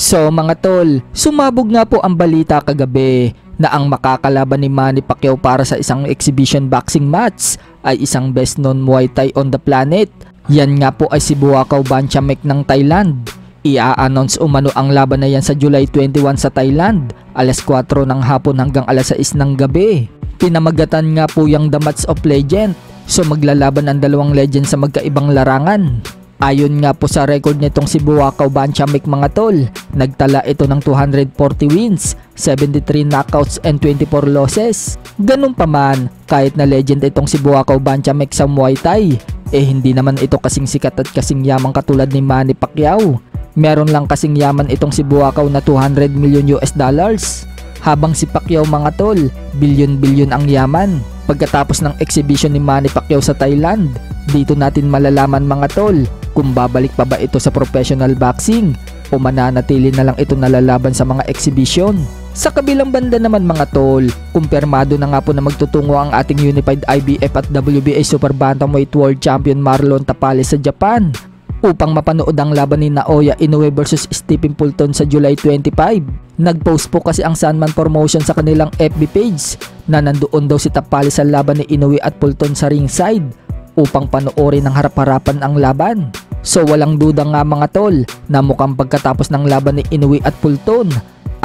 So mga tol, sumabog nga po ang balita kagabi na ang makakalaban ni Manny Pacquiao para sa isang exhibition boxing match ay isang best known Muay Thai on the planet. Yan nga po ay si Buakaw Banchamek ng Thailand. Ia-announce umano ang laban na yan sa July 21 sa Thailand, alas 4 ng hapon hanggang alas 6 ng gabi. Pinamagatan nga po yung The Match of Legend, so maglalaban ang dalawang legend sa magkaibang larangan. Ayon nga po sa record nitong si Buakaw Banchamek mga tol, nagtala ito ng 240 wins, 73 knockouts and 24 losses. Ganun pa man, kahit na legend itong si Buakaw Banchamek sa Muay Thai, hindi naman ito kasing sikat at kasing yaman katulad ni Manny Pacquiao. Meron lang kasing yaman itong si Buakaw na 200 million US dollars. Habang si Pacquiao mga tol, bilyon-bilyon ang yaman. Pagkatapos ng exhibition ni Manny Pacquiao sa Thailand, dito natin malalaman mga tol kung babalik pa ba ito sa professional boxing o mananatili na lang ito nalalaban sa mga exhibition. Sa kabilang banda naman mga tol, kumpirmado na nga po na magtutungo ang ating Unified IBF at WBA Super Bantamweight World Champion Marlon Tapales sa Japan upang mapanood ang laban ni Naoya Inoue versus Stephen Fulton sa July 25. Nagpost po kasi ang Sandman Promotion sa kanilang FB page na nandoon daw si Tapales sa laban ni Inoue at Fulton sa ringside upang panoorin ng harap-harapan ang laban. So walang duda nga mga tol na mukhang pagkatapos ng laban ni Inoue at Fulton,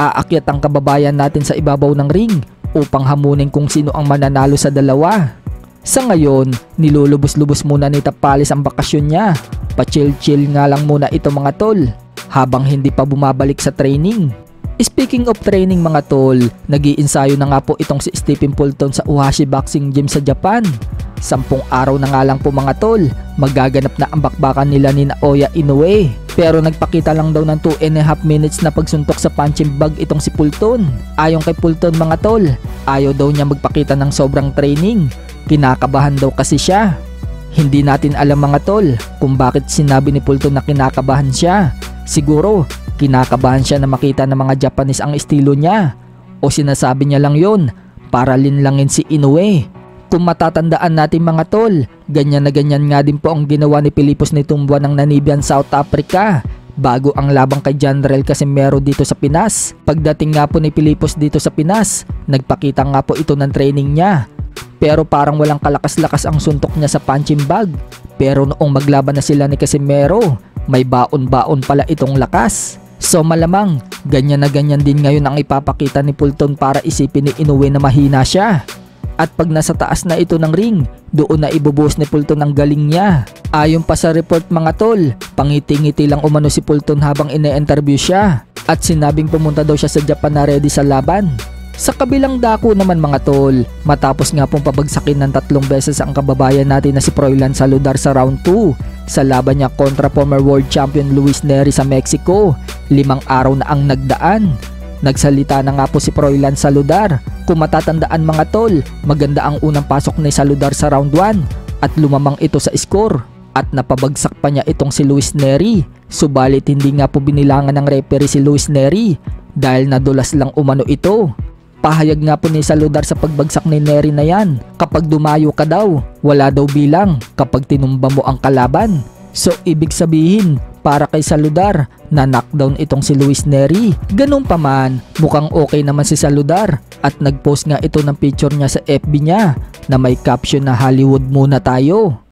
aakyat ang kababayan natin sa ibabaw ng ring upang hamunin kung sino ang mananalo sa dalawa. Sa ngayon, nilulubos-lubos muna ni Tapales ang bakasyon niya. Pa-chill-chill nga lang muna ito mga tol habang hindi pa bumabalik sa training. Speaking of training mga tol, nag-iinsayo na nga po itong si Stephen Fulton sa Uhashi Boxing Gym sa Japan. 10 araw na nga lang po mga tol, magaganap na ang bakbakan nila ni Naoya Inoue. Pero nagpakita lang daw ng 2.5 minutes na pagsuntok sa punching bag itong si Fulton. Ayon kay Fulton mga tol, ayaw daw niya magpakita ng sobrang training. Kinakabahan daw kasi siya. Hindi natin alam mga tol kung bakit sinabi ni Fulton na kinakabahan siya. Siguro, kinakabahan siya na makita ng mga Japanese ang estilo niya. O sinasabi niya lang yon para linlangin si Inoue. Kung matatandaan natin mga tol, ganyan na ganyan nga din po ang ginawa ni Pilipos nitong buwan ng Namibian, South Africa bago ang labang kay Janrel Casimero dito sa Pinas. Pagdating nga po ni Pilipos dito sa Pinas, nagpakita nga po ito ng training niya. Pero parang walang kalakas-lakas ang suntok niya sa punching bag. Pero noong maglaban na sila ni Casimero, may baon-baon pala itong lakas. So malamang, ganyan na ganyan din ngayon ang ipapakita ni Fulton para isipin ni Inoue na mahina siya. At pag nasa taas na ito ng ring, doon na ibubuhos ni Fulton ang galing niya. Ayon pa sa report mga tol, pangiti-ngiti lang umano si Fulton habang ine-interview siya. At sinabing pumunta daw siya sa Japan na ready sa laban. Sa kabilang dako naman mga tol, matapos nga pong pabagsakin ng 3 beses ang kababayan natin na si Froilan Saludar sa round 2 sa laban niya kontra former world champion Luis Nery sa Mexico, 5 araw na ang nagdaan. Nagsalita na nga po si Froilan Saludar. Kung matatandaan mga tol, maganda ang unang pasok ni Saludar sa round 1 at lumamang ito sa score at napabagsak pa niya itong si Luis Nery. Subalit hindi nga po binilangan ng referee si Luis Nery dahil nadulas lang umano ito. Pahayag nga po ni Saludar sa pagbagsak ni Nery na yan, kapag dumayo ka daw, wala daw bilang kapag tinumba mo ang kalaban. So ibig sabihin, para kay Saludar, na knockdown itong si Luis Nery. Ganun pa man, mukhang okay naman si Saludar at nagpost nga ito ng picture niya sa FB niya na may caption na Hollywood muna tayo.